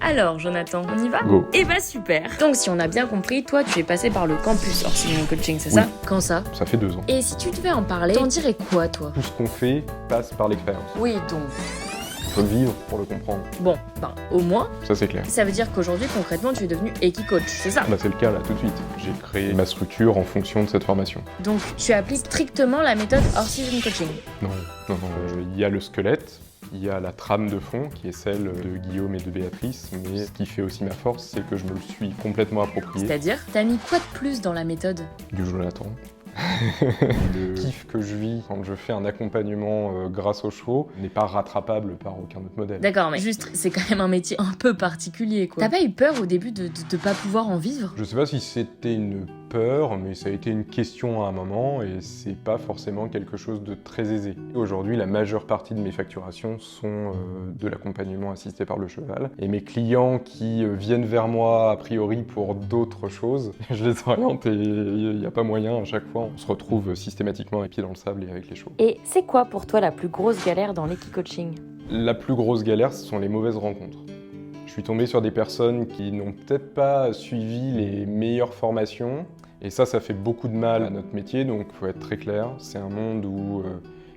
Alors Jonathan, on y va? Go. Eh bah super. Donc si on a bien compris, toi tu es passé par le campus Orsillon Coaching, c'est ça? Quand ça? Ça fait 2 ans. Et si tu devais en parler, t'en dirais quoi toi? Tout ce qu'on fait passe par l'expérience. Oui donc, Il faut le vivre pour le comprendre. bon, au moins, Ça c'est clair. ça veut dire qu'aujourd'hui concrètement tu es devenu Equi-Coach, c'est ça? Là c'est le cas là tout de suite. J'ai créé ma structure en fonction de cette formation. Donc tu appliques strictement la méthode Orsillon Coaching. Non. Il y a le squelette, il y a la trame de fond qui est celle de Guillaume et de Béatrice, mais ce qui fait aussi ma force, c'est que je me le suis complètement approprié. C'est-à-dire, t'as mis quoi de plus dans la méthode? Du Jonathan. Le kiff que je vis quand je fais un accompagnement grâce aux chevaux n'est pas rattrapable par aucun autre modèle. D'accord, mais juste, c'est quand même un métier un peu particulier, quoi. T'as pas eu peur au début de pas pouvoir en vivre? Je sais pas si c'était une peur, mais ça a été une question à un moment et c'est pas forcément quelque chose de très aisé. Aujourd'hui, la majeure partie de mes facturations sont de l'accompagnement assisté par le cheval. Et mes clients qui viennent vers moi a priori pour d'autres choses, je les oriente et il n'y a pas moyen à chaque fois. On se retrouve systématiquement les pieds dans le sable et avec les chevaux. Et c'est quoi pour toi la plus grosse galère dans l'Equi-Coaching? La plus grosse galère, ce sont les mauvaises rencontres. Je suis tombé sur des personnes qui n'ont peut-être pas suivi les meilleures formations. Et ça fait beaucoup de mal à notre métier, donc il faut être très clair. C'est un monde où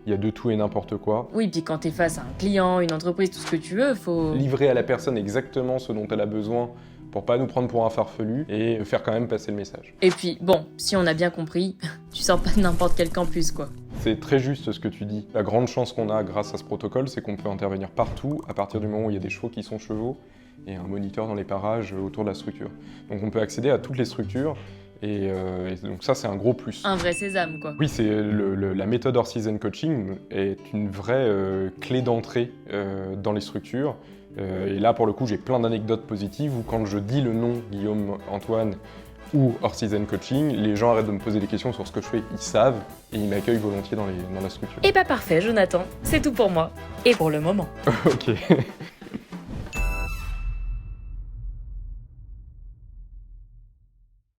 il y a de tout et n'importe quoi. Oui, puis quand t'es face à un client, une entreprise, tout ce que tu veux, faut... Livrer à la personne exactement ce dont elle a besoin pour pas nous prendre pour un farfelu et faire quand même passer le message. Et puis, bon, si on a bien compris, tu sors pas de n'importe quel campus, quoi. C'est très juste ce que tu dis. La grande chance qu'on a grâce à ce protocole, c'est qu'on peut intervenir partout à partir du moment où il y a des chevaux qui sont chevaux et un moniteur dans les parages autour de la structure. Donc on peut accéder à toutes les structures et donc ça c'est un gros plus. Un vrai sésame, quoi. Oui, c'est la méthode Orsillon Coaching est une vraie clé d'entrée dans les structures. Et là pour le coup j'ai plein d'anecdotes positives où quand je dis le nom Guillaume Antoine ou Orsillon Coaching, les gens arrêtent de me poser des questions sur ce que je fais, ils savent et ils m'accueillent volontiers dans la structure. Et bah parfait, Jonathan, c'est tout pour moi. Et pour le moment. Ok.